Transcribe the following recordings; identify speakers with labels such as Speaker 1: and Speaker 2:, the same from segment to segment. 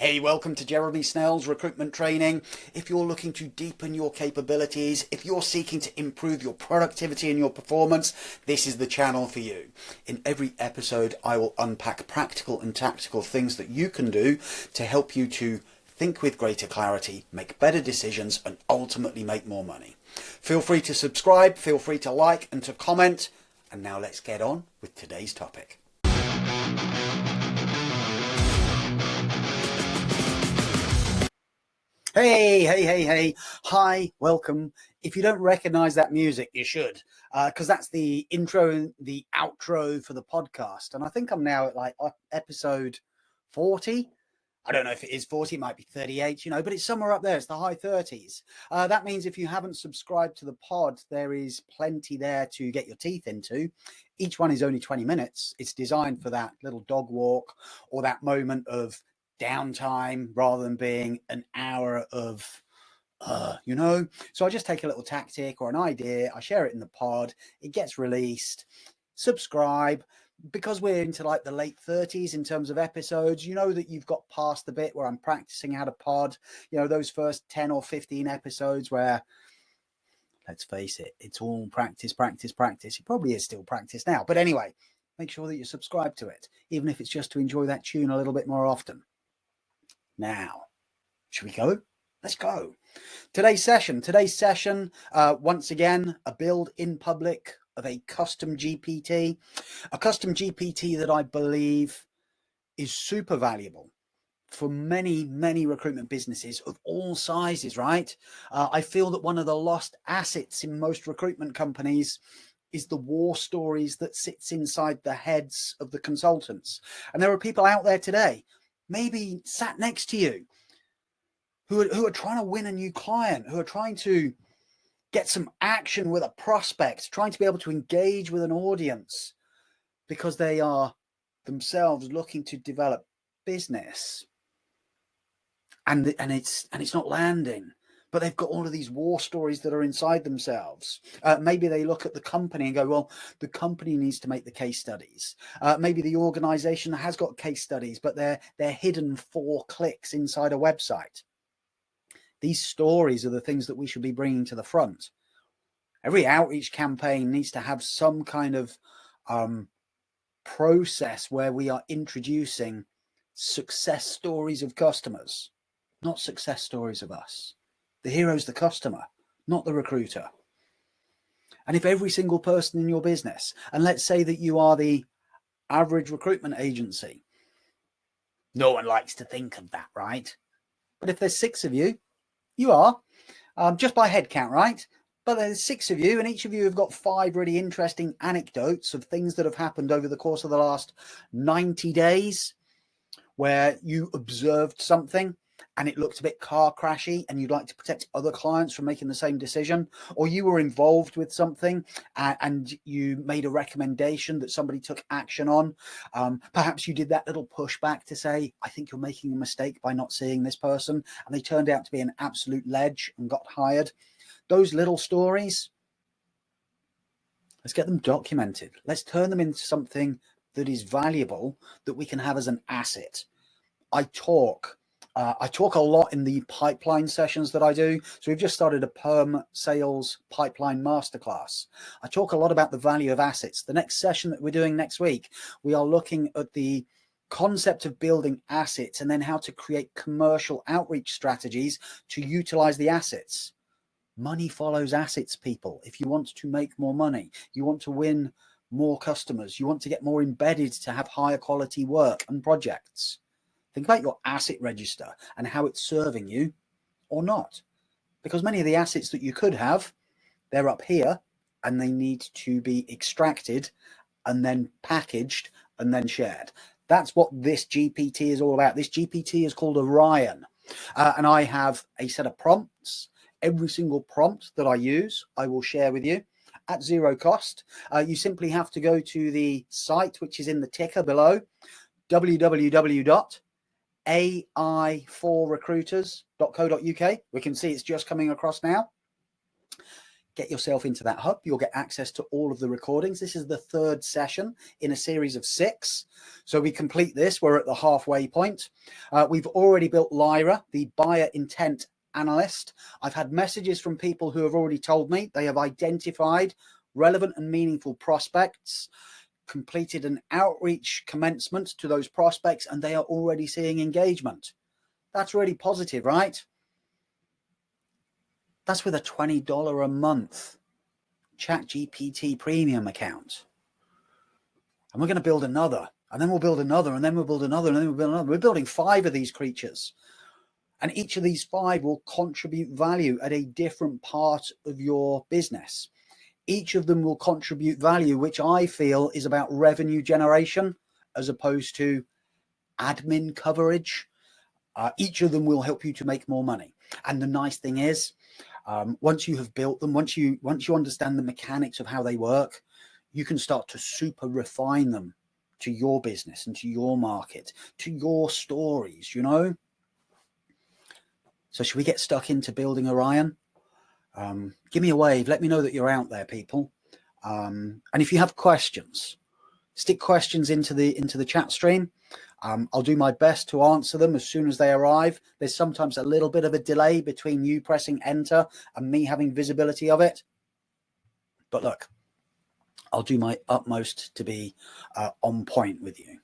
Speaker 1: Hey, welcome to Jeremy Snell's recruitment training. If you're looking to deepen your capabilities, if you're seeking to improve your productivity and your performance, this is the channel for you. In every episode, I will unpack practical and tactical things that you can do to help you to think with greater clarity, make better decisions, and ultimately make more money. Feel free to subscribe, feel free to like and to comment. And now let's get on with today's topic. Hey. Hi, welcome. If you don't recognize that music, you should, because that's the intro and the outro for the podcast. And I think I'm now at like episode 40. I don't know if it is 40, it might be 38, but it's somewhere up there. It's the high 30s. That means if you haven't subscribed to the pod, there is plenty there to get your teeth into. Each one is only 20 minutes. It's designed for that little dog walk or that moment of downtime rather than being an hour of so I just take a little tactic or an idea, I share it in the pod, it gets released. Subscribe. Because we're into like the late 30s in terms of episodes, you know that you've got past the bit where I'm practicing how to pod, those first 10 or 15 episodes where, let's face it, it's all practice. It probably is still practice now, but anyway, make sure that you subscribe to it, even if it's just to enjoy that tune a little bit more often. Now, should we go? Let's go. Today's session, once again, a build in public of a custom GPT that I believe is super valuable for many recruitment businesses of all sizes, right? I feel that one of the lost assets in most recruitment companies is the war stories that sits inside the heads of the consultants. And there are people out there today, maybe sat next to you, who are trying to win a new client, who are trying to get some action with a prospect, trying to be able to engage with an audience because they are themselves looking to develop business. And it's not landing, but they've got all of these war stories that are inside themselves. Maybe they look at the company and go, well, the company needs to make the case studies. Maybe the organization has got case studies, but they're hidden 4 clicks inside a website. These stories are the things that we should be bringing to the front. Every outreach campaign needs to have some kind of process where we are introducing success stories of customers, not success stories of us. The hero's the customer, not the recruiter. And if every single person in your business, and let's say that you are the average recruitment agency, no one likes to think of that, right? But if there's 6 of you, you are, just by head count, right? But there's 6 of you, and each of you have got 5 really interesting anecdotes of things that have happened over the course of the last 90 days where you observed something and it looked a bit car crashy and you'd like to protect other clients from making the same decision, or you were involved with something and you made a recommendation that somebody took action on. Perhaps you did that little pushback to say, I think you're making a mistake by not seeing this person, and they turned out to be an absolute ledge and got hired. Those little stories, let's get them documented. Let's turn them into something that is valuable, that we can have as an asset. I talk a lot in the pipeline sessions that I do. So we've just started a perm sales pipeline masterclass. I talk a lot about the value of assets. The next session that we're doing next week, we are looking at the concept of building assets and then how to create commercial outreach strategies to utilize the assets. Money follows assets, people. If you want to make more money, you want to win more customers, you want to get more embedded to have higher quality work and projects. Think about your asset register and how it's serving you or not. Because many of the assets that you could have, they're up here and they need to be extracted and then packaged and then shared. That's what this GPT is all about. This GPT is called Orion. And I have a set of prompts. Every single prompt that I use, I will share with you at 0 cost. You simply have to go to the site, which is in the ticker below, www.ai4recruiters.co.uk. We can see it's just coming across now. get yourself into that hub. You'll get access to all of the recordings. This is the 3rd session in a series of 6. So we complete this. We're at the halfway point. We've already built Lyra, the buyer intent analyst. I've had messages from people who have already told me they have identified relevant and meaningful prospects, completed an outreach commencement to those prospects, and they are already seeing engagement. That's really positive, right? That's with a $20 a month ChatGPT premium account. And we're going to build another, and then we'll build another, and then we'll build another, and then we'll build another. We're building 5 of these creatures. And each of these 5 will contribute value at a different part of your business. Each of them will contribute value, which I feel is about revenue generation as opposed to admin coverage. Each of them will help you to make more money. And the nice thing is, once you have built them, once you understand the mechanics of how they work, you can start to super refine them to your business and to your market, to your stories, you know? So should we get stuck into building Orion? Give me a wave. Let me know that you're out there, people. And if you have questions, stick questions into the chat stream. I'll do my best to answer them as soon as they arrive. There's sometimes a little bit of a delay between you pressing enter and me having visibility of it. But look, I'll do my utmost to be on point with you.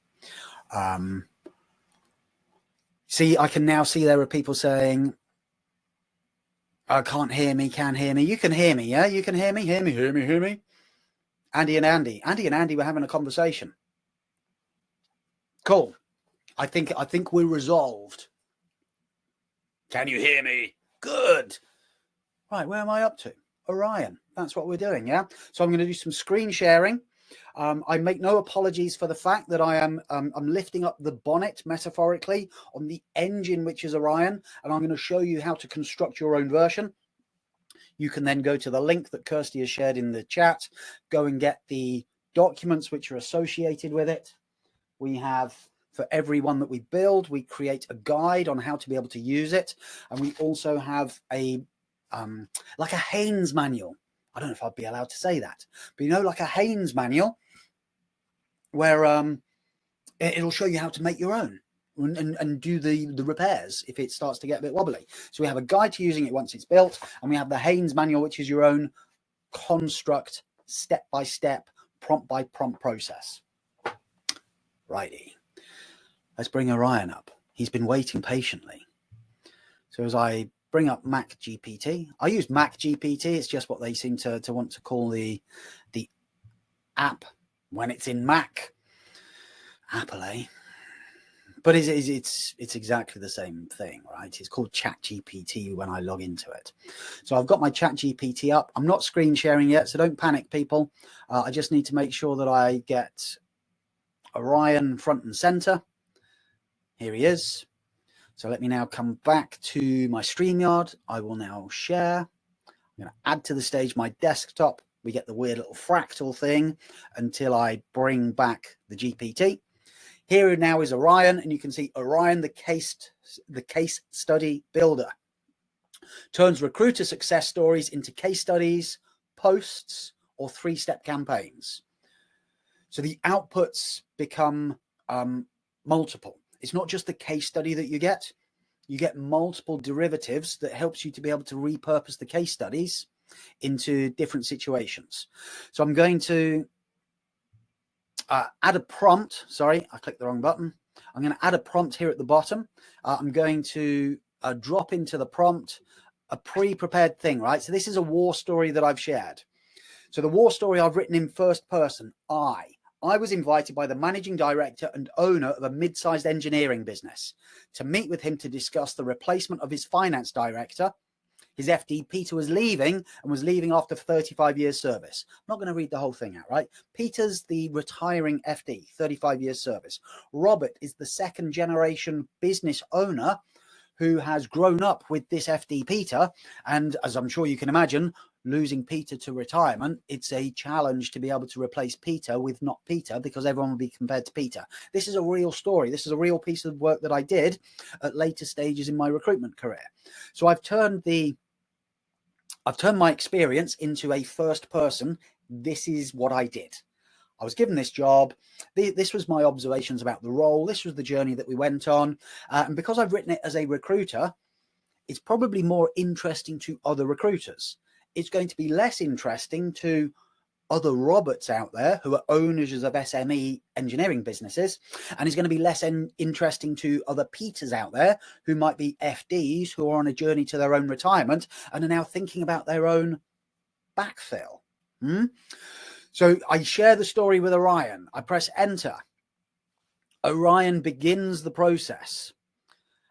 Speaker 1: See, I can now see there are people saying, I can't hear me, can hear me. You can hear me, yeah? You can hear me, hear me, hear me, hear me. Andy and Andy were having a conversation. Cool. I think we're resolved. Can you hear me? Good. Right, where am I up to? Orion. That's what we're doing, yeah? So I'm going to do some screen sharing. I make no apologies for the fact that I'm lifting up the bonnet metaphorically on the engine, which is Orion, and I'm going to show you how to construct your own version. You can then go to the link that Kirsty has shared in the chat, go and get the documents which are associated with it. We have, for every one that we build, we create a guide on how to be able to use it. And we also have a, like a Haynes manual. I don't know if I'd be allowed to say that, but you know, like a Haynes manual where it'll show you how to make your own and do the repairs if it starts to get a bit wobbly. So we have a guide to using it once it's built, and we have the Haynes manual, which is your own construct, step-by-step, prompt-by-prompt process. Righty. Let's bring Orion up. He's been waiting patiently. So as I bring up Mac GPT, I use Mac GPT. It's just what they seem to want to call the app when it's in Mac. Apple, eh? But it's exactly the same thing, right? It's called ChatGPT when I log into it. So I've got my ChatGPT up. I'm not screen sharing yet, so don't panic, people. I just need to make sure that I get Orion front and center. Here he is. So let me now come back to my StreamYard. I will now share. I'm going to add to the stage my desktop. We get the weird little fractal thing until I bring back the GPT. Here now is Orion, and you can see Orion, the case study builder. Turns recruiter success stories into case studies, posts, or 3-step campaigns. So the outputs become multiple. It's not just the case study that you get multiple derivatives that helps you to be able to repurpose the case studies into different situations. So I'm going to add a prompt. Sorry, I clicked the wrong button. I'm going to add a prompt here at the bottom. I'm going to drop into the prompt a pre-prepared thing, right? So this is a war story that I've shared. So the war story I've written in first person. I was invited by the managing director and owner of a mid-sized engineering business to meet with him to discuss the replacement of his finance director. His FD, Peter, was leaving and was leaving after 35 years service. I'm not going to read the whole thing out, right? Peter's the retiring FD, 35 years service. Robert is the second generation business owner who has grown up with this FD, Peter. And as I'm sure you can imagine, losing Peter to retirement, it's a challenge to be able to replace Peter with not Peter, because everyone will be compared to Peter. This is a real story. This is a real piece of work that I did at later stages in my recruitment career. So I've turned the I've turned my experience into a first person. This is what I did. I was given this job. This was my observations about the role. This was the journey that we went on. And because I've written it as a recruiter, it's probably more interesting to other recruiters. It's going to be less interesting to other Roberts out there who are owners of SME engineering businesses, and it's going to be less interesting to other Peters out there who might be FDs who are on a journey to their own retirement and are now thinking about their own backfill. So I share the story with Orion. I press enter. Orion begins the process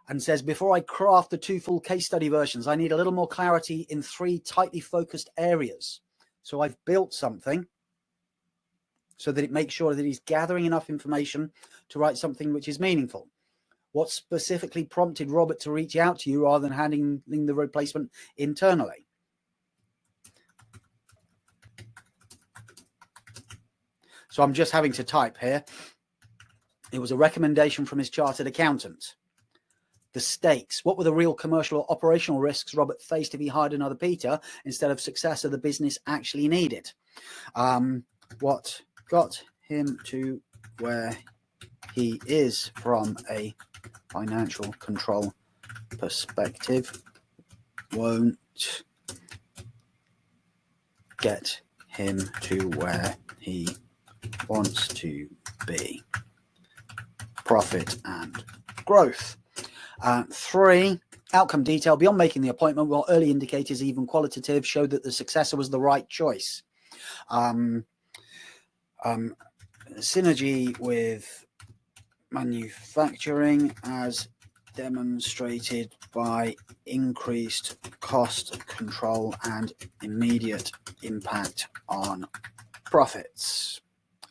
Speaker 1: and says, before I craft the 2 full case study versions, I need a little more clarity in 3 tightly focused areas. So I've built something so that it makes sure that he's gathering enough information to write something which is meaningful. What specifically prompted Robert to reach out to you rather than handing the replacement internally? So I'm just having to type here. It was a recommendation from his chartered accountant. The stakes. What were the real commercial or operational risks Robert faced if he hired another Peter instead of successor the business actually needed? What got him to where he is from a financial control perspective won't get him to where he wants to be. Profit and growth. 3, outcome detail. Beyond making the appointment, while early indicators, even qualitative, showed that the successor was the right choice. Synergy with manufacturing as demonstrated by increased cost control and immediate impact on profits.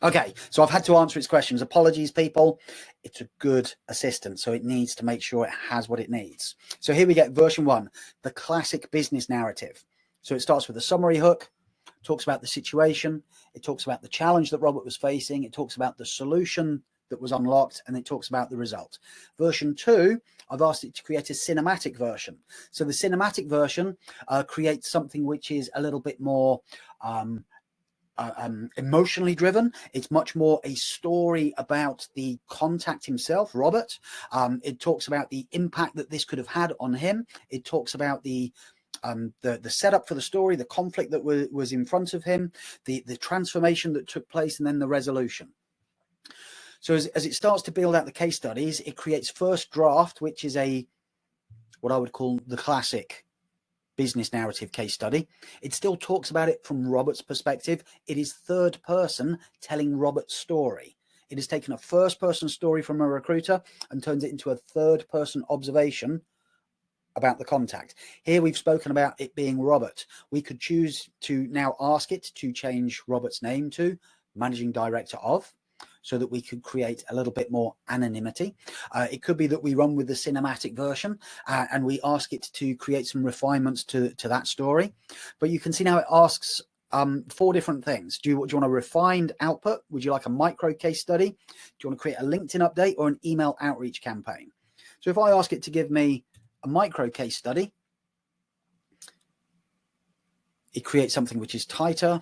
Speaker 1: Okay, so I've had to answer its questions. Apologies, people. It's a good assistant, so it needs to make sure it has what it needs. So here we get version 1, the classic business narrative. So it starts with a summary hook, talks about the situation, it talks about the challenge that Robert was facing, it talks about the solution that was unlocked, and it talks about the result. Version 2, I've asked it to create a cinematic version. So the cinematic version creates something which is a little bit more emotionally driven. It's much more a story about the contact himself, Robert. It talks about the impact that this could have had on him. It talks about the setup for the story, the conflict that was in front of him, the transformation that took place, and then the resolution. So as it starts to build out the case studies, it creates first draft, which is what I would call the classic business narrative case study. It still talks about it from Robert's perspective. It is third person telling Robert's story. It has taken a first person story from a recruiter and turns it into a third person observation about the contact. Here we've spoken about it being Robert. We could choose to now ask it to change Robert's name to managing director of, so that we could create a little bit more anonymity. It could be that we run with the cinematic version and we ask it to create some refinements to that story. But you can see now it asks 4 different things. Do you want a refined output? Would you like a micro case study? Do you want to create a LinkedIn update or an email outreach campaign? So if I ask it to give me a micro case study, it creates something which is tighter,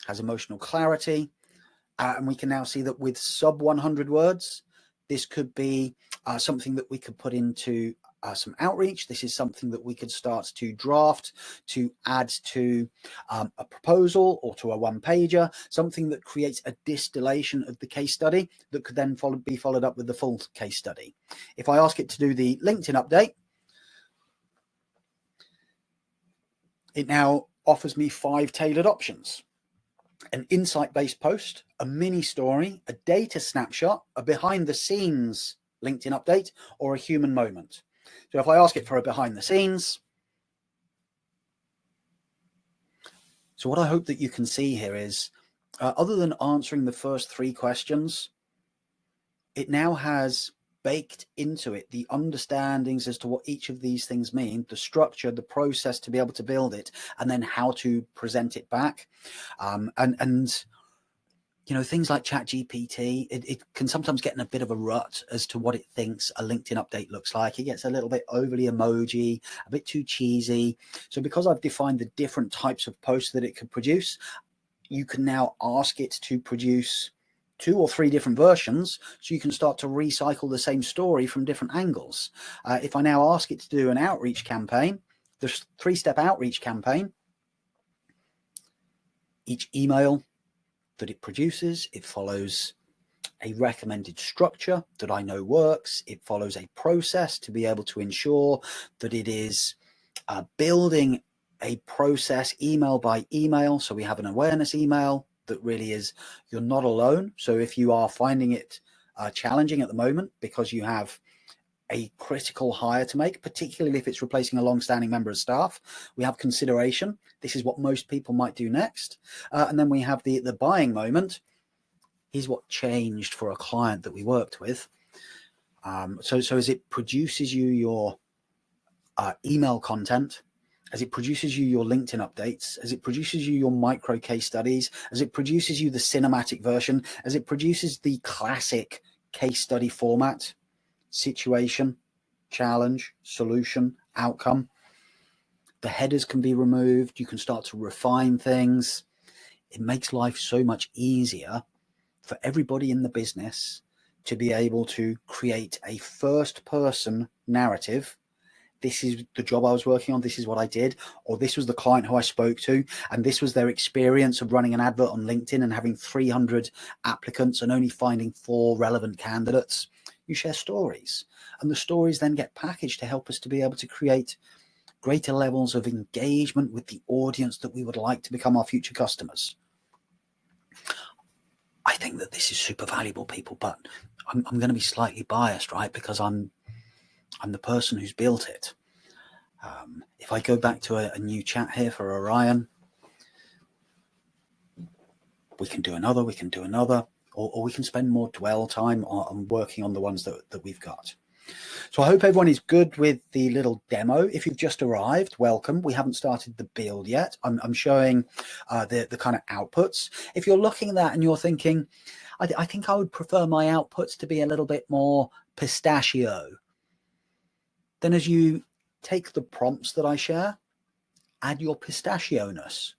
Speaker 1: has emotional clarity, and we can now see that with sub 100 words, this could be something that we could put into some outreach. This is something that we could start to draft to add to a proposal or to a one-pager, something that creates a distillation of the case study that could then be followed up with the full case study. If I ask it to do the LinkedIn update, it now offers me 5 tailored options. An insight-based post, a mini story, a data snapshot, a behind-the-scenes LinkedIn update, or a human moment. So if I ask it for a behind-the-scenes, so what I hope that you can see here is, other than answering the first 3 questions, it now has baked into it the understandings as to what each of these things mean, the structure, the process to be able to build it, and then how to present it back. And things like ChatGPT, it can sometimes get in a bit of a rut as to what it thinks a LinkedIn update looks like. It gets a little bit overly emoji, a bit too cheesy. So because I've defined the different types of posts that it could produce, you can now ask it to produce 2 or 3 different versions, so you can start to recycle the same story from different angles. If I now ask it to do an outreach campaign, there's 3-step outreach campaign. Each email that it produces, it follows a recommended structure that I know works. It follows a process to be able to ensure that it is building a process email by email. So we have an awareness email that really is, you're not alone. So if you are finding it challenging at the moment because you have a critical hire to make, particularly if it's replacing a long-standing member of staff, we have consideration. This is what most people might do next. And then we have the buying moment. Here's what changed for a client that we worked with. So as it produces you your email content, as it produces you your LinkedIn updates, as it produces you your micro case studies, as it produces you the cinematic version, as it produces the classic case study format, situation, challenge, solution, outcome. The headers can be removed. You can start to refine things. It makes life so much easier for everybody in the business to be able to create a first-person narrative. This is the job I was working on. This is what I did. Or this was the client who I spoke to. And this was their experience of running an advert on LinkedIn and having 300 applicants and only finding 4 relevant candidates. You share stories, and the stories then get packaged to help us to be able to create greater levels of engagement with the audience that we would like to become our future customers. I think that this is super valuable, people, but I'm going to be slightly biased, right? Because I'm the person who's built it. If I go back to a new chat here for Orion, we can do another, or we can spend more dwell time on working on the ones that we've got. So I hope everyone is good with the little demo. If you've just arrived, welcome. We haven't started the build yet. I'm showing the kind of outputs. If you're looking at that and you're thinking, I think I would prefer my outputs to be a little bit more pistachio, then as you take the prompts that I share, add your pistachio-ness.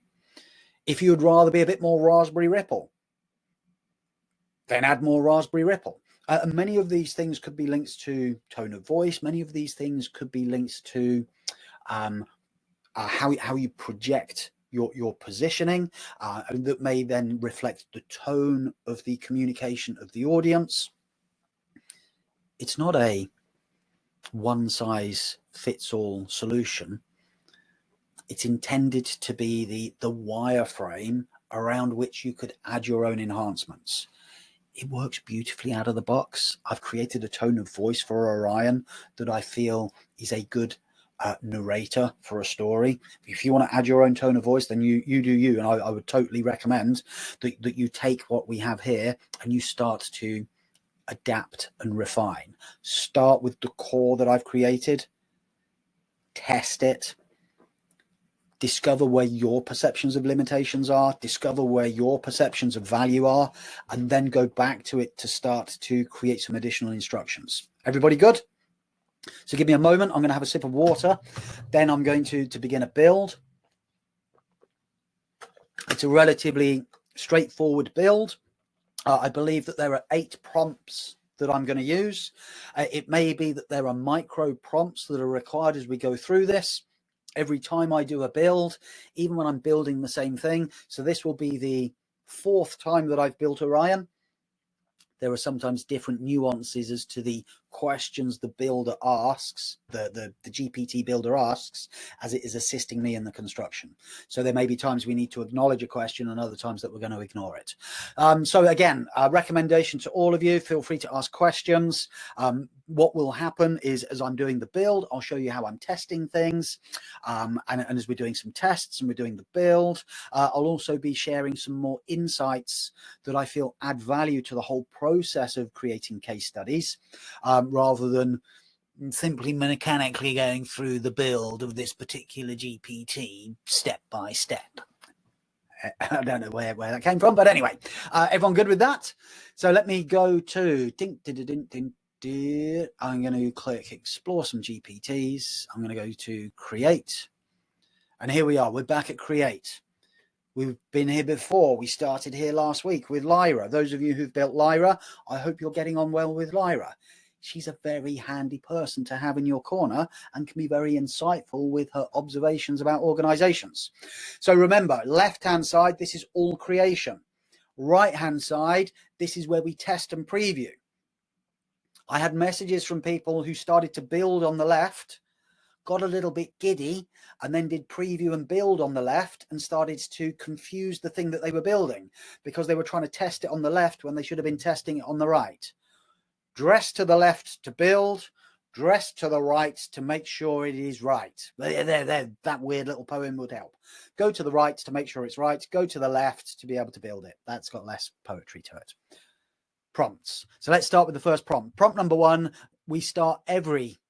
Speaker 1: If you would rather be a bit more raspberry ripple, then add more raspberry ripple. And many of these things could be links to tone of voice. Many of these things could be links to how you project your positioning, and that may then reflect the tone of the communication of the audience. It's not a one-size-fits-all solution. It's intended to be the wireframe around which you could add your own enhancements. It works beautifully out of the box. I've created a tone of voice for Orion that I feel is a good narrator for a story. If you want to add your own tone of voice, then you do you. And I would totally recommend that you take what we have here and you start to adapt and refine. Start with the core that I've created, test it, discover where your perceptions of limitations are, discover where your perceptions of value are, and then go back to it to start to create some additional instructions. Everybody good? So give me a moment. I'm going to have a sip of water. Then I'm going to begin a build. It's a relatively straightforward build. I believe that there are 8 prompts that I'm going to use. It may be that there are micro prompts that are required as we go through this. Every time I do a build, even when I'm building the same thing. So this will be the 4th time that I've built Orion. There are sometimes different nuances as to the questions the builder asks, the GPT builder asks, as it is assisting me in the construction. So there may be times we need to acknowledge a question and other times that we're going to ignore it. So again, a recommendation to all of you, feel free to ask questions. What will happen is as I'm doing the build, I'll show you how I'm testing things. And as we're doing some tests and we're doing the build, I'll also be sharing some more insights that I feel add value to the whole process of creating case studies, rather than simply mechanically going through the build of this particular GPT step by step. I don't know where that came from, but anyway, everyone good with that? So let me go to I'm going to click explore some GPTs. I'm going to go to create. And here we are. We're back at create. We've been here before. We started here last week with Lyra. Those of you who've built Lyra, I hope you're getting on well with Lyra. She's a very handy person to have in your corner and can be very insightful with her observations about organizations. So remember, left-hand side, this is all creation. Right-hand side, this is where we test and preview. I had messages from people who started to build on the left, got a little bit giddy, and then did preview and build on the left and started to confuse the thing that they were building because they were trying to test it on the left when they should have been testing it on the right. Dress to the left to build, dress to the right to make sure it is right. That weird little poem would help. Go to the right to make sure it's right. Go to the left to be able to build it. That's got less poetry to it. Prompts. So let's start with the first prompt. Prompt number 1, we start every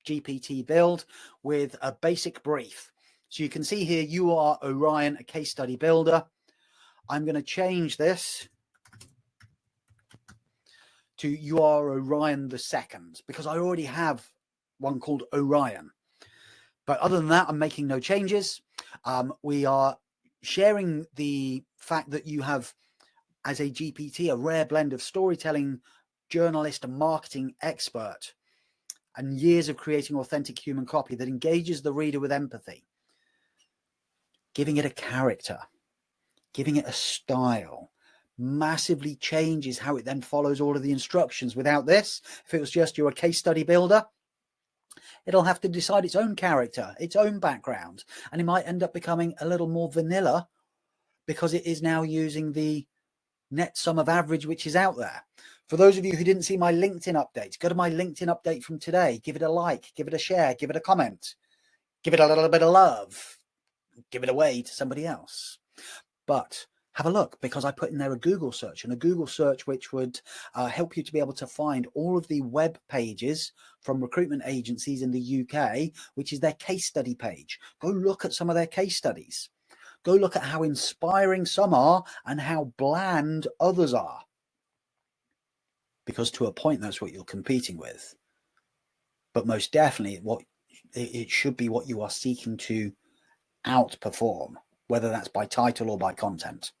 Speaker 1: GPT build with a basic brief. So you can see here, you are Orion, a case study builder. I'm going to change this to you are Orion the second, because I already have one called Orion. But other than that, I'm making no changes. We are sharing the fact that you have, as a GPT, a rare blend of storytelling, journalist and marketing expert, and years of creating authentic human copy that engages the reader with empathy, giving it a character, giving it a style, massively changes how it then follows all of the instructions. Without this, if it was just you're a case study builder, it'll have to decide its own character, its own background, and it might end up becoming a little more vanilla because it is now using the net sum of average which is out there. For those of you who didn't see my LinkedIn update, go to my LinkedIn update from today, give it a like, give it a share, give it a comment, give it a little bit of love, give it away to somebody else. But have a look, because I put in there a Google search, and a Google search which would help you to be able to find all of the web pages from recruitment agencies in the UK, which is their case study page. Go look at some of their case studies. Go look at how inspiring some are and how bland others are. Because to a point, that's what you're competing with. But most definitely, it should be what you are seeking to outperform, whether that's by title or by content.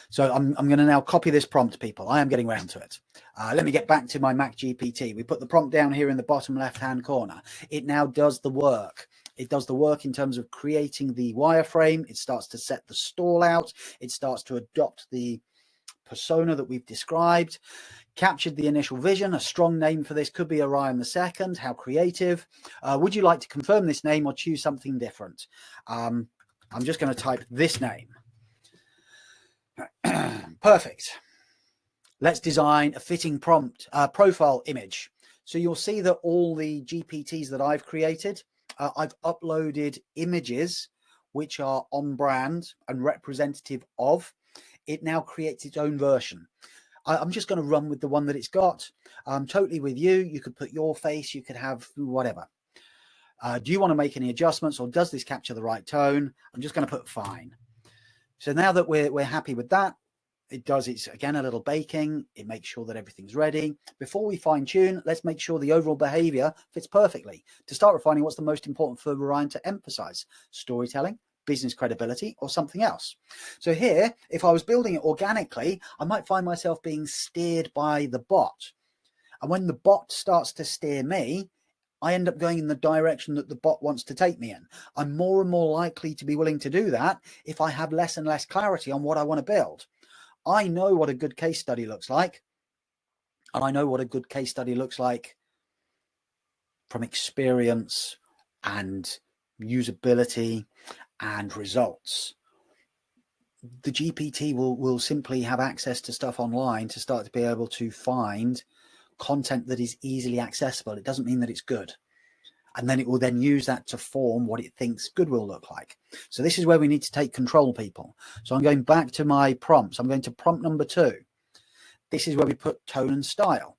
Speaker 1: So I'm going to now copy this prompt, people. I am getting around to it. Let me get back to my Mac GPT. We put the prompt down here in the bottom left-hand corner. It now does the work. It does the work in terms of creating the wireframe. It starts to set the stall out. It starts to adopt the persona that we've described. Captured the initial vision. A strong name for this could be Orion II. How creative. Would you like to confirm this name or choose something different? I'm just going to type this name. Perfect. Let's design a fitting prompt profile image. So you'll see that all the GPTs that I've created, I've uploaded images which are on brand and representative of. It now creates its own version. I'm just going to run with the one that it's got. Totally with you. You could put your face, you could have whatever. Do you want to make any adjustments, or does this capture the right tone? I'm just going to put fine. So now that we're happy with that, it does its, again, a little baking. It makes sure that everything's ready. Before we fine tune, let's make sure the overall behavior fits perfectly. To start refining, what's the most important for Orion to emphasize? Storytelling, business credibility, or something else? So here, if I was building it organically, I might find myself being steered by the bot. And when the bot starts to steer me, I end up going in the direction that the bot wants to take me in. I'm more and more likely to be willing to do that if I have less and less clarity on what I want to build. I know what a good case study looks like. And I know what a good case study looks like from experience and usability and results. The GPT will simply have access to stuff online to start to be able to find content that is easily accessible. It doesn't mean that it's good. And then it will then use that to form what it thinks good will look like. So this is where we need to take control, people. So I'm going back to my prompts. I'm going to prompt number 2. This is where we put tone and style.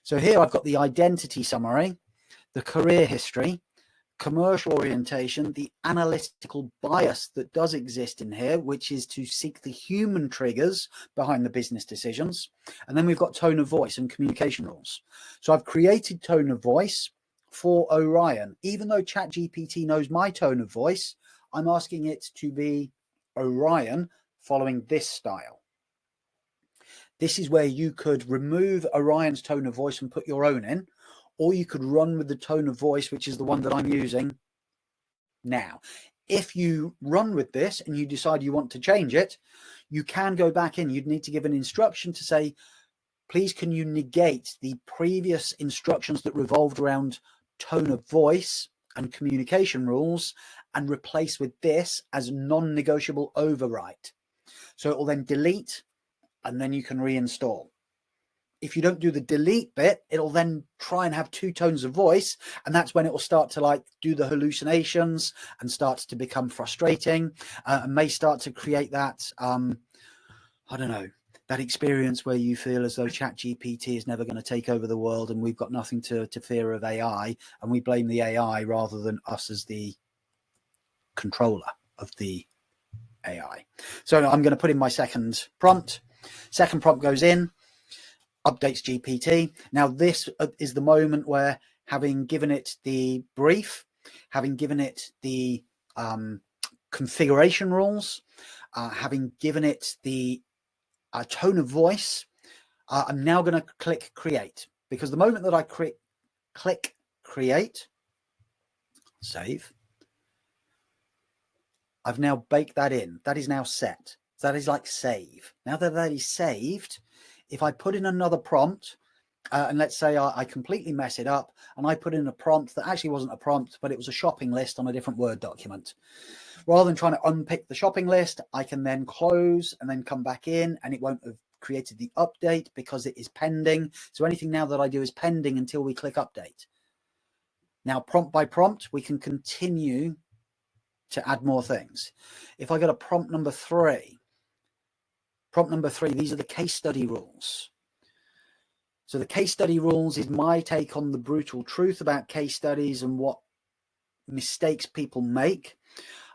Speaker 1: So here I've got the identity summary, the career history, commercial orientation, the analytical bias that does exist in here, which is to seek the human triggers behind the business decisions. And then we've got tone of voice and communication rules. So I've created tone of voice for Orion. Even though ChatGPT knows my tone of voice, I'm asking it to be Orion following this style. This is where you could remove Orion's tone of voice and put your own in, or you could run with the tone of voice, which is the one that I'm using now. If you run with this and you decide you want to change it, you can go back in. You'd need to give an instruction to say, please, can you negate the previous instructions that revolved around tone of voice and communication rules and replace with this as non-negotiable overwrite. So it will then delete and then you can reinstall. If you don't do the delete bit, it'll then try and have two tones of voice. And that's when it will start to like do the hallucinations and starts to become frustrating and may start to create that, I don't know, that experience where you feel as though ChatGPT is never going to take over the world and we've got nothing to fear of AI, and we blame the AI rather than us as the controller of the AI. So I'm going to put in my second prompt. Second prompt goes in, updates GPT. Now this is the moment where, having given it the brief, having given it the configuration rules, having given it the tone of voice, I'm now going to click create, because the moment that I click create, save, I've now baked that in. That is now set. That is like save. Now that that is saved, if I put in another prompt, and let's say I completely mess it up and I put in a prompt that actually wasn't a prompt, but it was a shopping list on a different Word document. Rather than trying to unpick the shopping list, I can then close and then come back in, and it won't have created the update because it is pending. So anything now that I do is pending until we click update. Now, prompt by prompt, we can continue to add more things. If I go to prompt number 3, these are the case study rules. So the case study rules is my take on the brutal truth about case studies and what mistakes people make.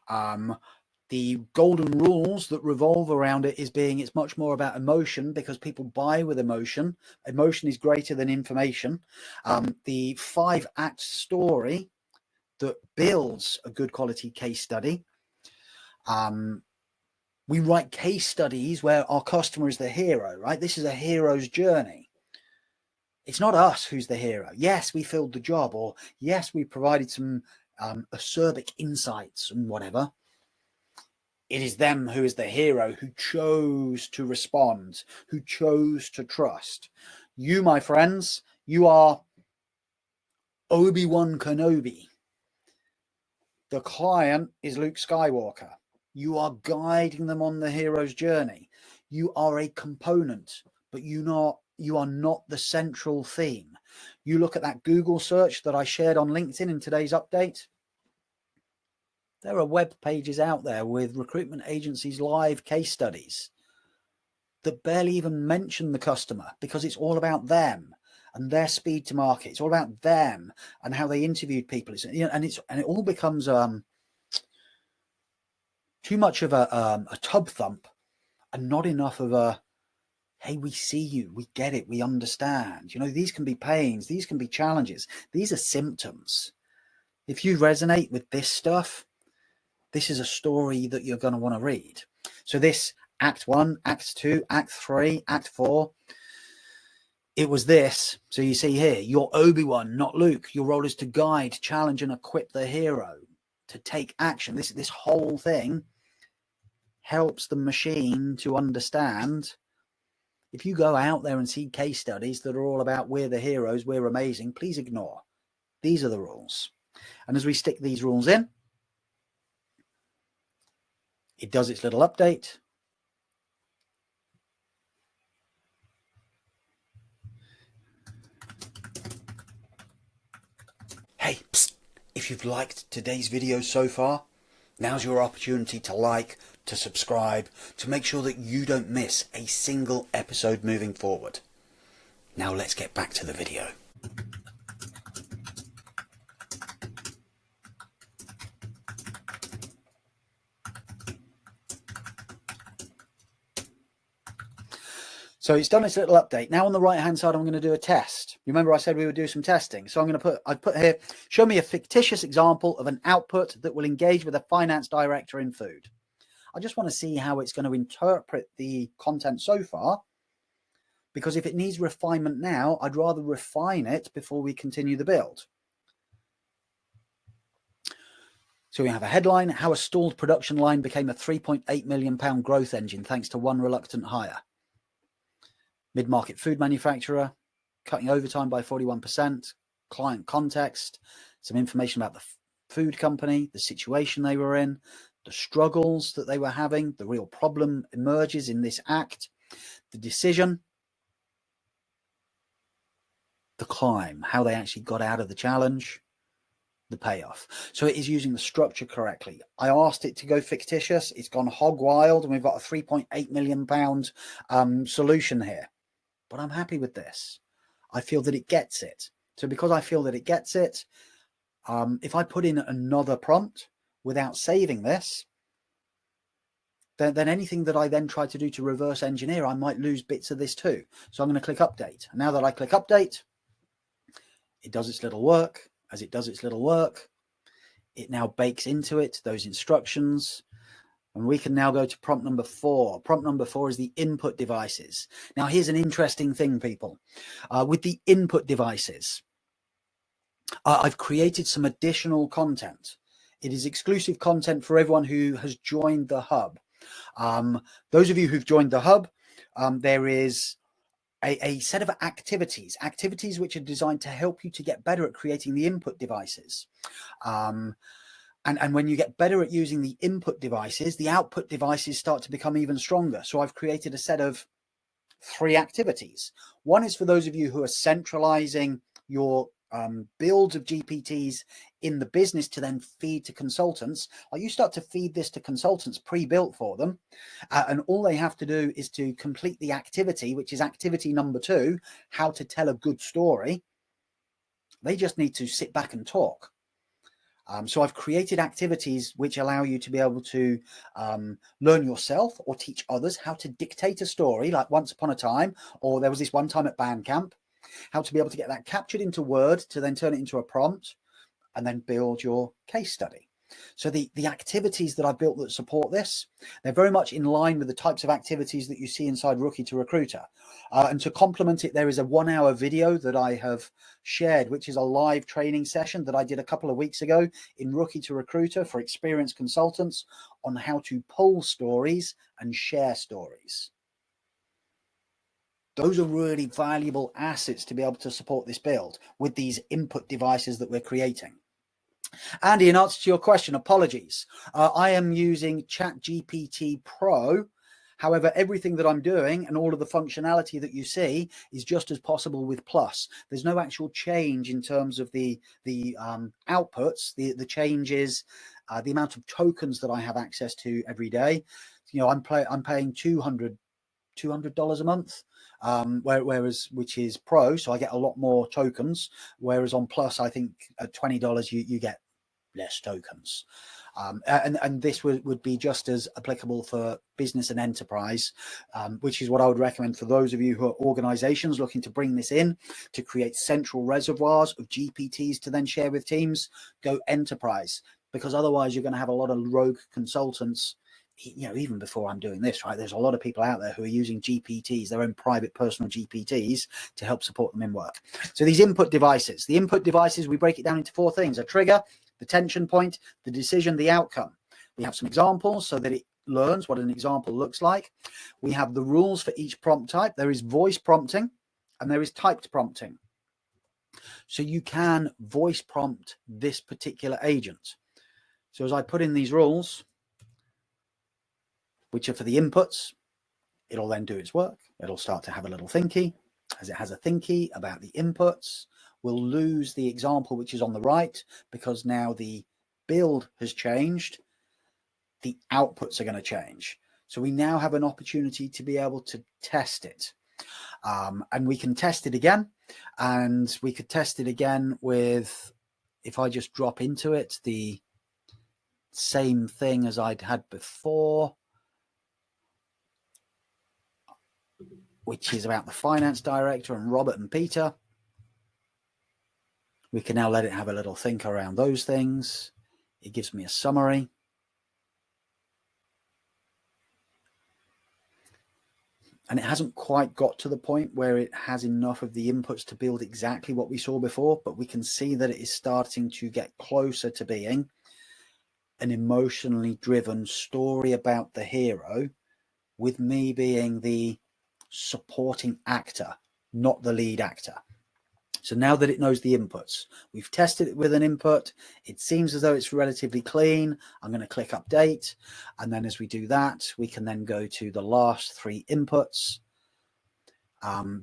Speaker 1: The golden rules that revolve around it is it's much more about emotion, because people buy with emotion. Emotion is greater than information. The 5-act story that builds a good quality case study. We write case studies where our customer is the hero, right? This is a hero's journey. It's not us who's the hero. Yes, we filled the job, or yes, we provided some acerbic insights and whatever. It is them who is the hero, who chose to respond, who chose to trust. You, my friends, you are Obi-Wan Kenobi. The client is Luke Skywalker. You are guiding them on the hero's journey. You are a component, but you are not the central theme. You look at that Google search that I shared on LinkedIn in today's update. There are web pages out there with recruitment agencies' live case studies that barely even mention the customer, because it's all about them and their speed to market. It's all about them and how they interviewed people. And it all becomes too much of a tub thump and not enough of a, hey, we see you, we get it, we understand. These can be pains, these can be challenges, these are symptoms. If you resonate with this stuff, this is a story that you're going to want to read. So this Act 1, Act 2, Act 3, Act 4, it was this. So you see here, you're Obi-Wan, not Luke. Your role is to guide, challenge, and equip the hero to take action. This whole thing helps the machine to understand. If you go out there and see case studies that are all about we're the heroes, we're amazing, please ignore. These are the rules. And as we stick these rules in, it does its little update. Hey, psst, if you've liked today's video so far, now's your opportunity to like, to subscribe, to make sure that you don't miss a single episode moving forward. Now let's get back to the video. So it's done its little update. Now on the right-hand side, I'm going to do a test. Remember I said we would do some testing. So I've put here, show me a fictitious example of an output that will engage with a finance director in food. I just want to see how it's going to interpret the content so far, because if it needs refinement now, I'd rather refine it before we continue the build. So we have a headline, how a stalled production line became a £3.8 million growth engine thanks to one reluctant hire. Mid-market food manufacturer, cutting overtime by 41%, client context, some information about the food company, the situation they were in, the struggles that they were having, the real problem emerges in this act, the decision, the climb, how they actually got out of the challenge, the payoff. So it is using the structure correctly. I asked it to go fictitious. It's gone hog wild, and we've got a £3.8 million solution here. But I'm happy with this. I feel that it gets it. So because I feel that it gets it, if I put in another prompt without saving this, then anything that I then try to do to reverse engineer, I might lose bits of this too. So I'm going to click update. And now that I click update, it does its little work. As it does its little work, it now bakes into it those instructions. And we can now go to prompt number 4. Prompt number 4 is the input devices. Now, here's an interesting thing, people. With the input devices, I've created some additional content. It is exclusive content for everyone who has joined the hub. Those of you who've joined the hub, there is a set of activities which are designed to help you to get better at creating the input devices. And when you get better at using the input devices, the output devices start to become even stronger. So I've created a set of 3 activities. One is for those of you who are centralizing your builds of GPTs in the business to then feed to consultants. You start to feed this to consultants pre-built for them. And all they have to do is to complete the activity, which is activity number 2, how to tell a good story. They just need to sit back and talk. So I've created activities which allow you to be able to learn yourself or teach others how to dictate a story, like Once Upon a Time, or there was this one time at Bandcamp, how to be able to get that captured into Word to then turn it into a prompt and then build your case study. So the activities that I've built that support this, they're very much in line with the types of activities that you see inside Rookie to Recruiter. And to complement it, there is a 1-hour video that I have shared, which is a live training session that I did a couple of weeks ago in Rookie to Recruiter for experienced consultants on how to pull stories and share stories. Those are really valuable assets to be able to support this build with these input devices that we're creating. Andy, in answer to your question, apologies. I am using ChatGPT Pro. However, everything that I'm doing and all of the functionality that you see is just as possible with Plus. There's no actual change in terms of the outputs. The change is the amount of tokens that I have access to every day. You know, I'm paying $200 a month, whereas which is Pro, so I get a lot more tokens. Whereas on Plus, I think at $20 you get less tokens. And this would be just as applicable for business and enterprise, which is what I would recommend for those of you who are organizations looking to bring this in to create central reservoirs of GPTs to then share with teams. Go enterprise, because otherwise you're going to have a lot of rogue consultants. You know, even before I'm doing this, right, there's a lot of people out there who are using GPTs, their own private personal GPTs, to help support them in work. So these input devices, we break it down into 4 things: a trigger, the tension point, the decision, the outcome. We have some examples so that it learns what an example looks like. We have the rules for each prompt type. There is voice prompting and there is typed prompting. So you can voice prompt this particular agent. So as I put in these rules, which are for the inputs, it'll then do its work. It'll start to have a little thinky. As it has a thinky about the inputs, we'll lose the example which is on the right, because now the build has changed. The outputs are going to change. So we now have an opportunity to be able to test it. And we can test it again. And we could test it again with, if I just drop into it, the same thing as I'd had before. which is about the finance director and Robert and Peter. We can now let it have a little think around those things. It gives me a summary. And it hasn't quite got to the point where it has enough of the inputs to build exactly what we saw before, but we can see that it is starting to get closer to being an emotionally driven story about the hero, with me being the supporting actor, not the lead actor. So now that it knows the inputs, we've tested it with an input. It seems as though it's relatively clean. I'm going to click update. And then as we do that, we can then go to the last 3 inputs.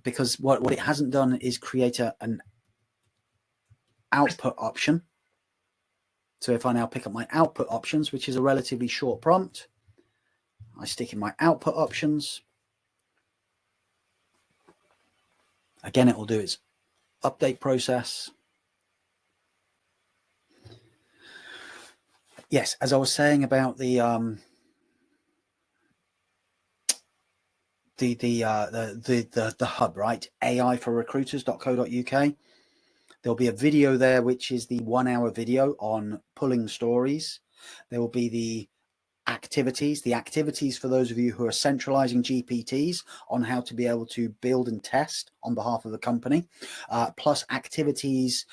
Speaker 1: Because what it hasn't done is create an output option. So if I now pick up my output options, which is a relatively short prompt, I stick in my output options. Again, it will do its update process. Yes, as I was saying about the hub, right? AI4recruiters.co.uk. There'll be a video there, which is the 1-hour video on pulling stories. There will be the activities for those of you who are centralizing GPTs on how to be able to build and test on behalf of the company, plus activities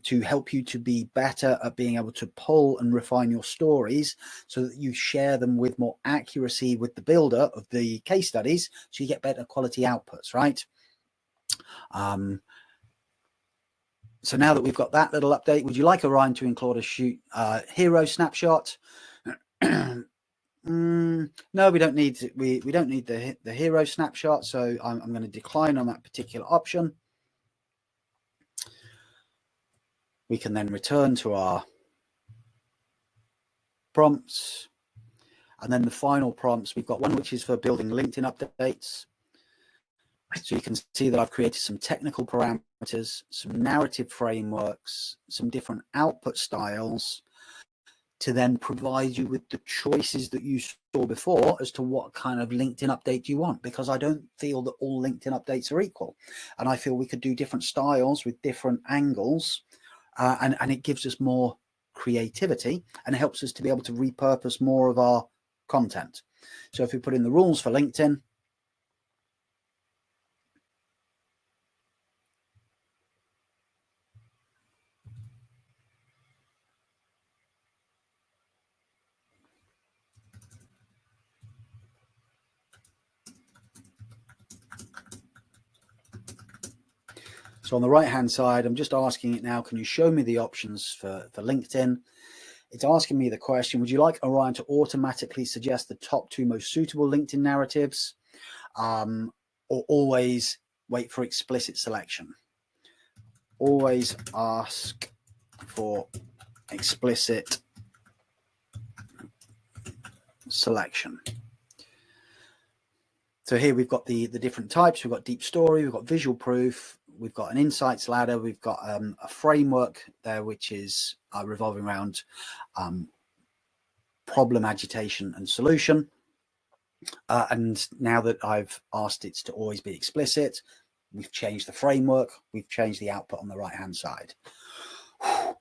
Speaker 1: to help you to be better at being able to pull and refine your stories so that you share them with more accuracy with the builder of the case studies, so you get better quality outputs, right? So now that we've got that little update, would you like Orion to include a hero snapshot? No, we don't need we don't need the hero snapshot, so I'm going to decline on that particular option. We can then return to our prompts, and then the final prompts, we've got one which is for building LinkedIn updates. So you can see that I've created some technical parameters, some narrative frameworks, some different output styles to then provide you with the choices that you saw before as to what kind of LinkedIn update you want, because I don't feel that all LinkedIn updates are equal. And I feel we could do different styles with different angles, and it gives us more creativity and helps us to be able to repurpose more of our content. So if we put in the rules for LinkedIn, so on the right hand side, I'm just asking it now, can you show me the options for LinkedIn? It's asking me the question, would you like Orion to automatically suggest the top 2 most suitable LinkedIn narratives, or always wait for explicit selection? Always ask for explicit selection. So here we've got the different types. We've got deep story, we've got visual proof, we've got an insights ladder, we've got a framework there which is revolving around problem, agitation and solution. And now that I've asked it to always be explicit, we've changed the framework, we've changed the output on the right hand side.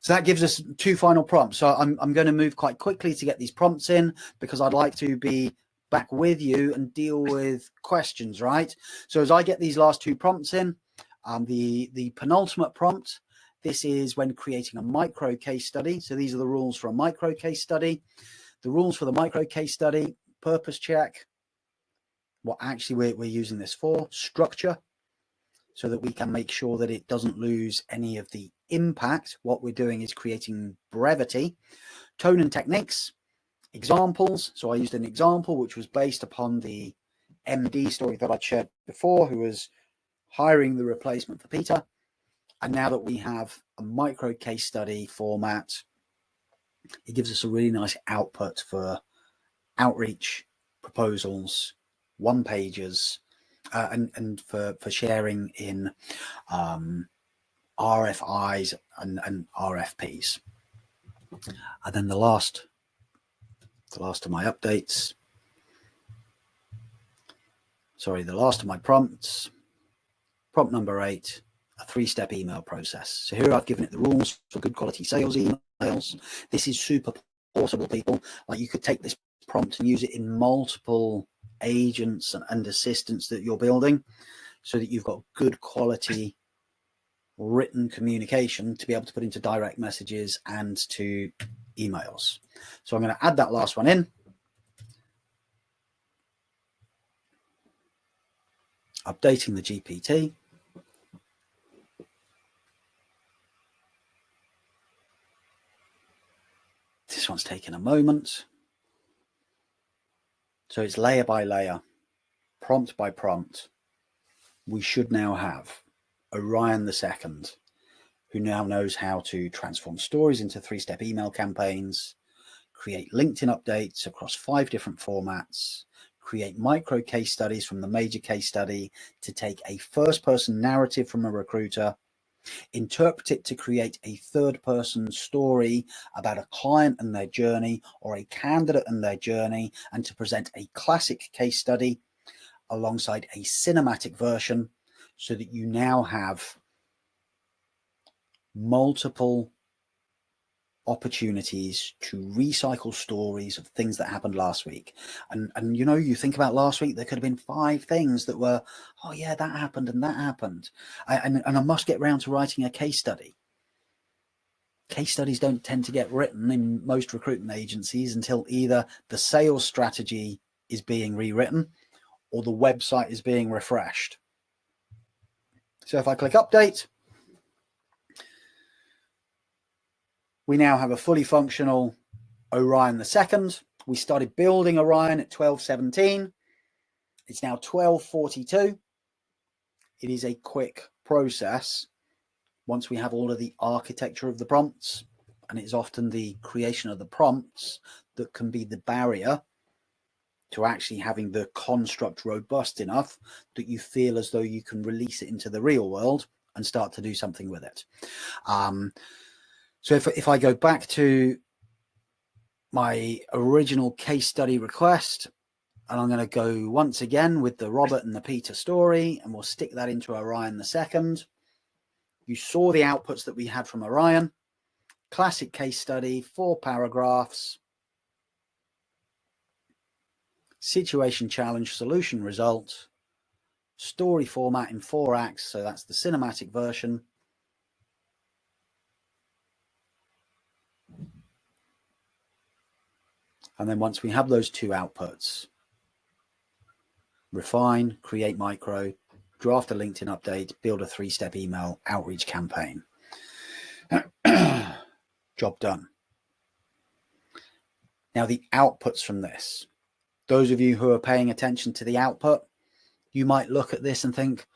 Speaker 1: So that gives us 2 final prompts. So I'm going to move quite quickly to get these prompts in, because I'd like to be back with you and deal with questions, right? So as I get these last 2 prompts in, the penultimate prompt, this is when creating a micro case study. So these are the rules for a micro case study. The rules for the micro case study: purpose check, what actually we're using this for; structure, so that we can make sure that it doesn't lose any of the impact. What we're doing is creating brevity; tone and techniques; examples. So I used an example which was based upon the MD story that I shared before, who was hiring the replacement for Peter. And now that we have a micro case study format, it gives us a really nice output for outreach, proposals, 1-pagers, and for sharing in RFIs and RFPs. And then the last of my updates. sorry, the last of my prompts, prompt number 8, a 3-step email process. So here I've given it the rules for good quality sales emails. This is super portable, people. Like, you could take this prompt and use it in multiple agents and assistants that you're building, so that you've got good quality written communication to be able to put into direct messages and to emails. So I'm going to add that last one in. Updating the GPT. This one's taking a moment. So it's layer by layer, prompt by prompt. We should now have Orion II, who now knows how to transform stories into 3-step email campaigns, create LinkedIn updates across 5 different formats, create micro case studies from the major case study to take a first-person narrative from a recruiter, interpret it to create a third-person story about a client and their journey, or a candidate and their journey, and to present a classic case study alongside a cinematic version, so that you now have multiple opportunities to recycle stories of things that happened last week. And you know, you think about last week, there could have been 5 things that were, oh yeah, that happened and that happened. And I must get round to writing a case study. Case studies don't tend to get written in most recruitment agencies until either the sales strategy is being rewritten or the website is being refreshed. So if I click update, we now have a fully functional Orion II. We started building Orion at 12:17. It's now 12:42. It is a quick process once we have all of the architecture of the prompts, and it's often the creation of the prompts that can be the barrier to actually having the construct robust enough that you feel as though you can release it into the real world and start to do something with it. So if I go back to my original case study request, and I'm going to go once again with the Robert and the Peter story, and we'll stick that into Orion II. You saw the outputs that we had from Orion. Classic case study, 4 paragraphs. Situation, challenge, solution, result. Story format in 4 acts, so that's the cinematic version. And then once we have those 2 outputs, refine, create micro, draft a LinkedIn update, build a 3-step email outreach campaign. Job done. Now the outputs from this, those of you who are paying attention to the output, you might look at this and think,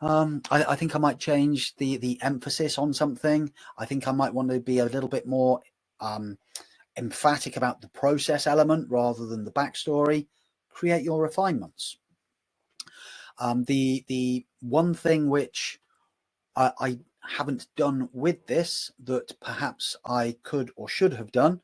Speaker 1: I think I might change the emphasis on something. I think I might want to be a little bit more emphatic about the process element rather than the backstory. Create your refinements. The one thing which I haven't done with this that perhaps I could or should have done,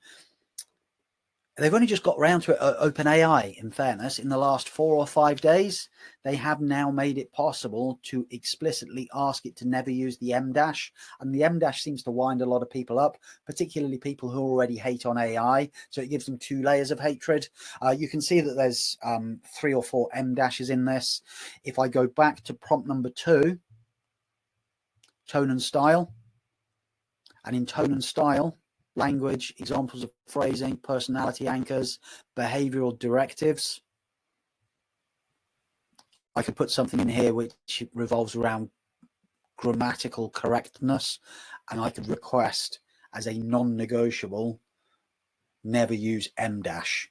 Speaker 1: they've only just got around to it. OpenAI, in fairness, in the last 4 or 5 days, they have now made it possible to explicitly ask it to never use the M dash. And the M dash seems to wind a lot of people up, particularly people who already hate on AI. So it gives them 2 layers of hatred. You can see that there's 3 or 4 M dashes in this. If I go back to prompt number 2, tone and style, and in tone and style, language, examples of phrasing, personality anchors, behavioral directives. I could put something in here which revolves around grammatical correctness, and I could request as a non-negotiable, never use M dash,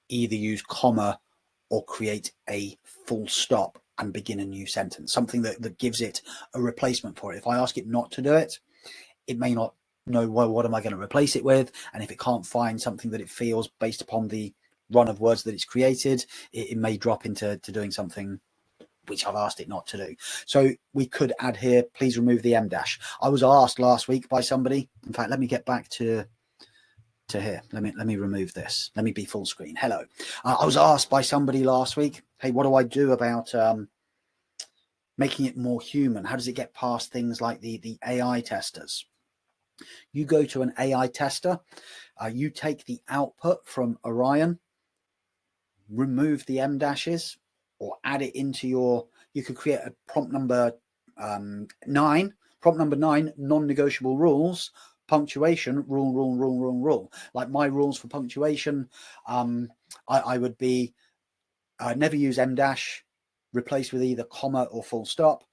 Speaker 1: either use comma or create a full stop and begin a new sentence, something that gives it a replacement for it. If I ask it not to do it, it may not know, well, what am I going to replace it with? And if it can't find something that it feels based upon the run of words that it's created, it may drop into doing something which I've asked it not to do. So we could add here, please remove the M dash. I was asked last week by somebody, in fact, let me get back to to here. Let me remove this. Let me be full screen. Hello. I was asked by somebody last week, hey, what do I do about making it more human? How does it get past things like the AI testers? You go to an AI tester, you take the output from Orion, remove the M dashes, or add it into your, you could create a prompt number 9, non-negotiable rules, punctuation, rule. Like my rules for punctuation, I would be, never use M dash, replace with either comma or full stop,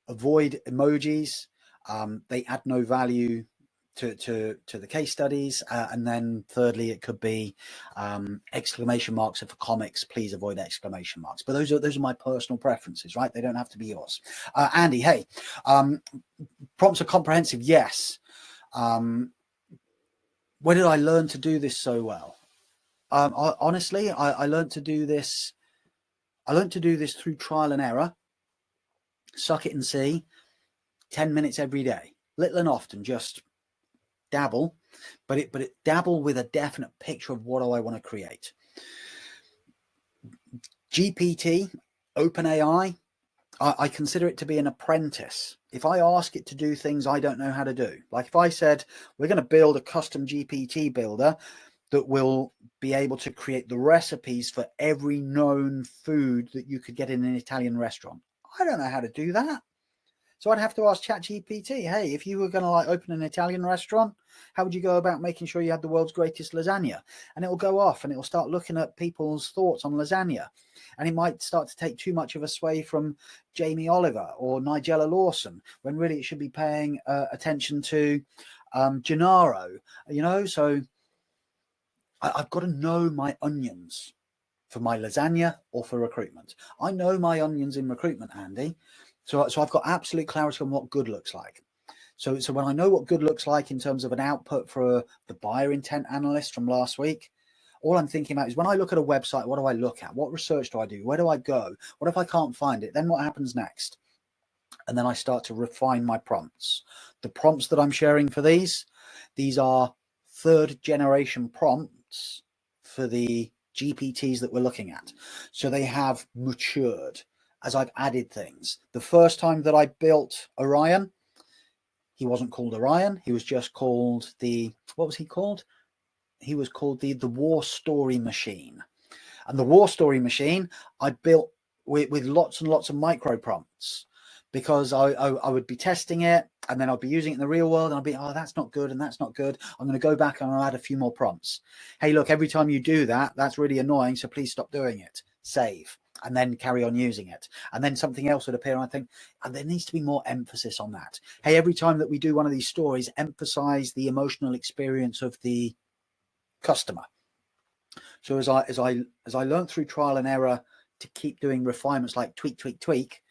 Speaker 1: avoid emojis, they add no value to the case studies, and then thirdly it could be exclamation marks. So for comics, please avoid exclamation marks. But those are my personal preferences, right? They don't have to be yours. Andy, hey, prompts are comprehensive, yes. When did I learn to do this so well? Honestly, I learned to do this. I learned to do this through trial and error. Suck it and see. 10 minutes every day, little and often, just dabble, but it dabble with a definite picture of what do I want to create. GPT, OpenAI, I consider it to be an apprentice. If I ask it to do things I don't know how to do, like if I said, we're going to build a custom GPT builder that will be able to create the recipes for every known food that you could get in an Italian restaurant, I don't know how to do that. So I'd have to ask ChatGPT, hey, if you were going to like open an Italian restaurant, how would you go about making sure you had the world's greatest lasagna? And it will go off and it will start looking at people's thoughts on lasagna. And it might start to take too much of a sway from Jamie Oliver or Nigella Lawson, when really it should be paying attention to Gennaro, you know? So I've got to know my onions for my lasagna or for recruitment. I know my onions in recruitment, Andy. So I've got absolute clarity on what good looks like. So when I know what good looks like in terms of an output for the buyer intent analyst from last week, all I'm thinking about is when I look at a website, what do I look at? What research do I do? Where do I go? What if I can't find it? Then what happens next? And then I start to refine my prompts. The prompts that I'm sharing for these are 3rd generation prompts for the GPTs that we're looking at. So they have matured as I've added things. The first time that I built Orion, he wasn't called Orion. He was just called what was he called? He was called the War Story Machine. And the War Story Machine, I built with lots and lots of micro prompts, because I would be testing it and then I'll be using it in the real world and I'll be, oh, that's not good and that's not good. I'm going to go back and I'll add a few more prompts. Hey, look, every time you do that, that's really annoying. So please stop doing it. Save. And then carry on using it. And then something else would appear. And I think, and there needs to be more emphasis on that. Hey, every time that we do one of these stories, emphasize the emotional experience of the customer. So as I learned through trial and error to keep doing refinements like tweak,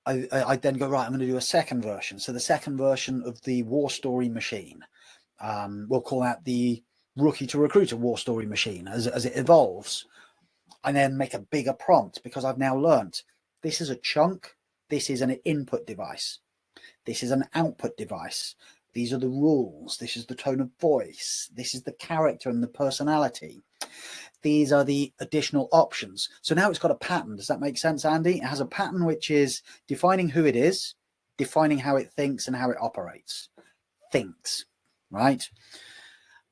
Speaker 1: I then go, right, I'm going to do a second version. So the second version of the War Story Machine, we'll call that the Rookie to Recruiter War Story Machine as it evolves. And then make a bigger prompt, because I've now learned this is a chunk. This is an input device. This is an output device. These are the rules. This is the tone of voice. This is the character and the personality. These are the additional options. So now it's got a pattern. Does that make sense, Andy? It has a pattern which is defining who it is, defining how it thinks and how it operates. Thinks, right?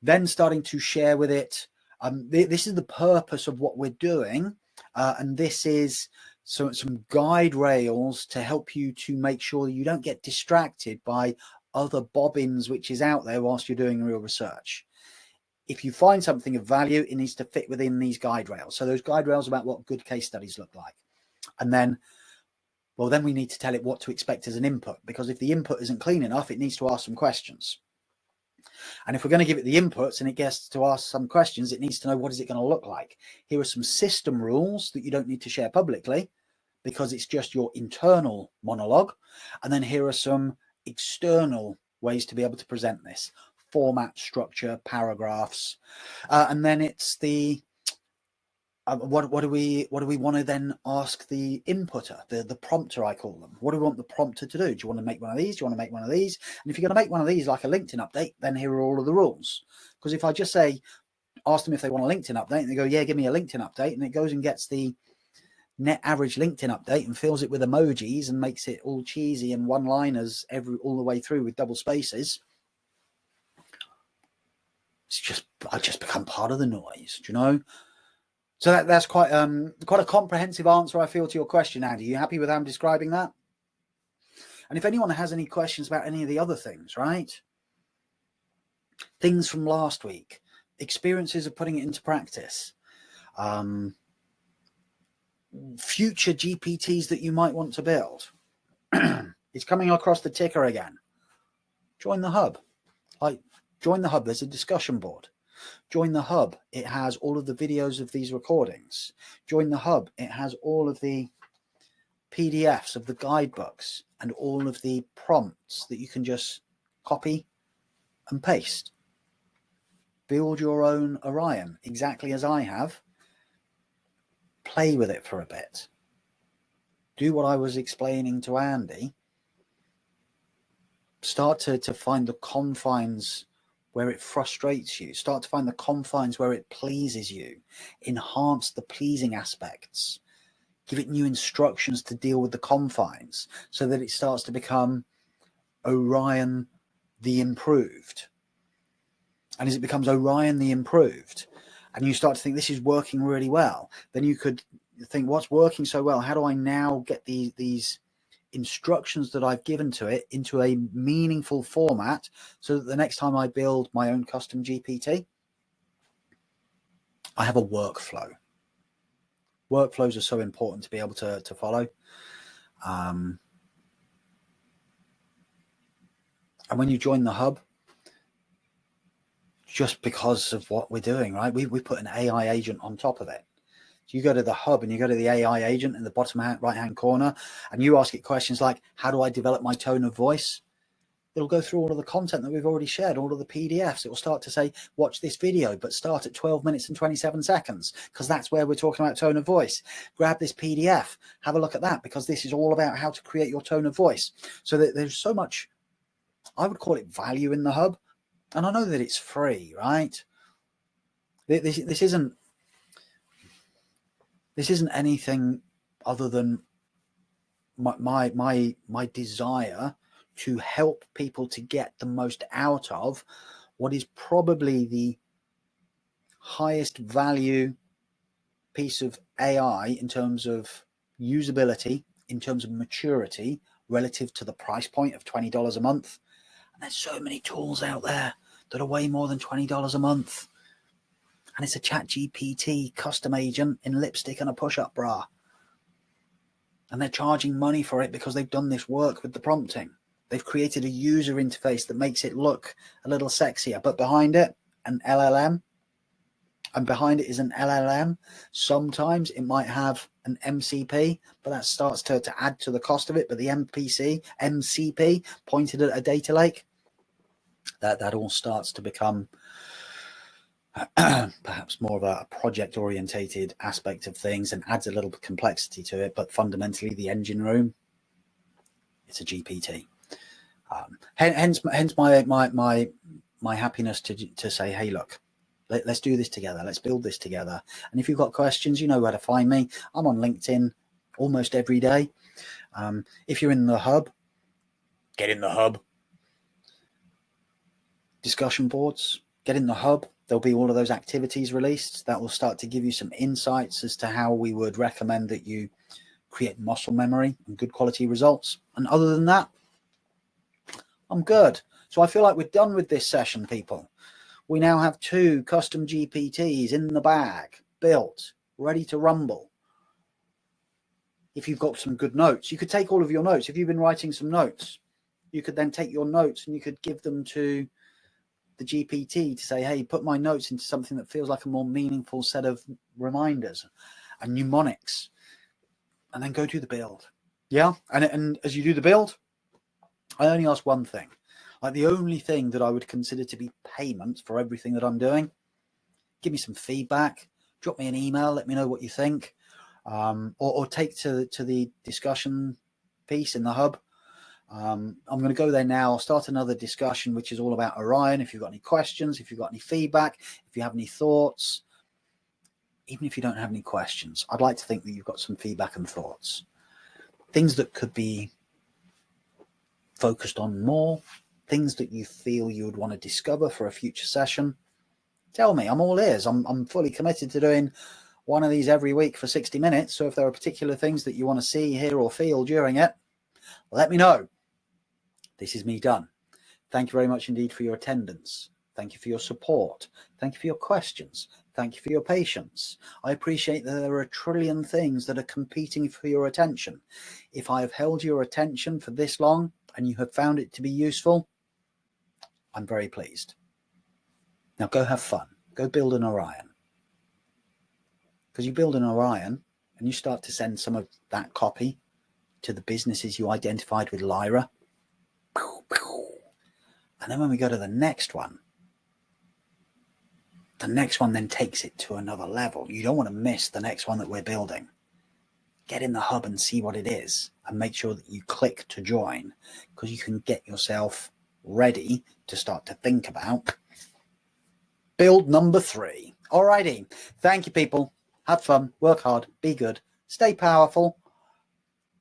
Speaker 1: Then starting to share with it. This is the purpose of what we're doing. And this is some guide rails to help you to make sure that you don't get distracted by other bobbins which is out there whilst you're doing real research. If you find something of value, it needs to fit within these guide rails. So those guide rails about what good case studies look like. And then, well, then we need to tell it what to expect as an input, because if the input isn't clean enough, it needs to ask some questions. And if we're going to give it the inputs and it gets to ask some questions, it needs to know what is it going to look like. Here are some system rules that you don't need to share publicly because it's just your internal monologue. And then here are some external ways to be able to present this: format, structure, paragraphs. And then it's the What do we want to then ask the inputter, the prompter, I call them? What do we want the prompter to do? Do you want to make one of these? Do you want to make one of these? And if you're going to make one of these like a LinkedIn update, then here are all of the rules. Because if I just say, ask them if they want a LinkedIn update, and they go, yeah, give me a LinkedIn update, and it goes and gets the net average LinkedIn update and fills it with emojis and makes it all cheesy and one-liners all the way through with double spaces, I just become part of the noise, do you know? So that's quite a comprehensive answer, I feel, to your question, Andy. Are you happy with how I'm describing that? And if anyone has any questions about any of the other things, right? Things from last week, experiences of putting it into practice, future GPTs that you might want to build. It's coming across the ticker again. Join the hub. Join the hub. There's a discussion board. Join the hub. It has all of the videos of these recordings. Join the hub. It has all of the PDFs of the guidebooks and all of the prompts that you can just copy and paste. Build your own Orion exactly as I have. Play with it for a bit. Do what I was explaining to Andy. Start to find the confines where it frustrates you. Start to find the confines where it pleases you. Enhance the pleasing aspects. Give it new instructions to deal with the confines so that it starts to become Orion the improved. And as it becomes Orion the improved, and you start to think this is working really well, then you could think, what's working so well? How do I now get these instructions that I've given to it into a meaningful format so that the next time I build my own custom GPT, I have a workflow. Workflows are so important to be able to follow. And when you join the hub, just because of what we're doing, right? We put an AI agent on top of it. So you go to the hub and you go to the AI agent in the bottom right-hand corner and you ask it questions like, how do I develop my tone of voice? It'll go through all of the content that we've already shared, all of the PDFs. It will start to say, watch this video, but start at 12 minutes and 27 seconds, because that's where we're talking about tone of voice. Grab this PDF, have a look at that, because this is all about how to create your tone of voice. So that there's so much, I would call it value in the hub. And I know that it's free, right? This isn't anything other than my desire to help people to get the most out of what is probably the highest value piece of AI in terms of usability, in terms of maturity, relative to the price point of $20 a month. And there's so many tools out there that are way more than $20 a month. And it's a ChatGPT custom agent in lipstick and a push-up bra. And they're charging money for it because they've done this work with the prompting. They've created a user interface that makes it look a little sexier, but behind it, an LLM. And behind it is an LLM. Sometimes it might have an MCP, but that starts to add to the cost of it. But the MCP pointed at a data lake. That all starts to become perhaps more of a project-orientated aspect of things and adds a little complexity to it. But fundamentally, the engine room, it's a GPT. Hence my happiness to say, hey, look, let's do this together. Let's build this together. And if you've got questions, you know where to find me. I'm on LinkedIn almost every day. If you're in the hub, get in the hub. Discussion boards, get in the hub. There'll be all of those activities released that will start to give you some insights as to how we would recommend that you create muscle memory and good quality results. And other than that, I'm good. So I feel like we're done with this session, people. We now have 2 custom GPTs in the bag, built, ready to rumble. If you've got some good notes, you could take all of your notes. If you've been writing some notes, you could then take your notes and you could give them to the GPT to say, hey, put my notes into something that feels like a more meaningful set of reminders and mnemonics, and then go do the build. Yeah. And as you do the build, I only ask one thing. Like the only thing that I would consider to be payment for everything that I'm doing, give me some feedback, drop me an email, let me know what you think, or take to the discussion piece in the hub. I'm going to go there now. I'll start another discussion which is all about Orion. If you've got any questions, if you've got any feedback, if you have any thoughts, even if you don't have any questions, I'd like to think that you've got some feedback and thoughts, things that could be focused on more, things that you feel you would want to discover for a future session. Tell me, I'm all ears. I'm fully committed to doing one of these every week for 60 minutes. So if there are particular things that you want to see, hear, or feel during it, let me know. This is me done. Thank you very much indeed for your attendance. Thank you for your support. Thank you for your questions. Thank you for your patience. I appreciate that there are a trillion things that are competing for your attention. If I have held your attention for this long and you have found it to be useful, I'm very pleased. Now go have fun. Go build an Orion. Because you build an Orion and you start to send some of that copy to the businesses you identified with Lyra. And then when we go to the next one then takes it to another level. You don't want to miss the next one that we're building. Get in the hub and see what it is and make sure that you click to join, because you can get yourself ready to start to think about build number 3. Alrighty. Thank you, people. Have fun. Work hard. Be good. Stay powerful.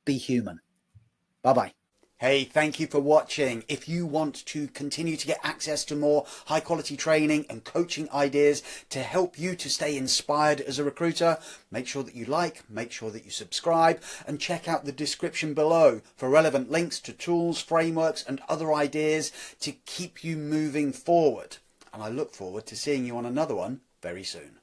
Speaker 1: Be human. Bye-bye. Hey, thank you for watching. If you want to continue to get access to more high quality training and coaching ideas to help you to stay inspired as a recruiter, make sure that you like, make sure that you subscribe, and check out the description below for relevant links to tools, frameworks, and other ideas to keep you moving forward. And I look forward to seeing you on another one very soon.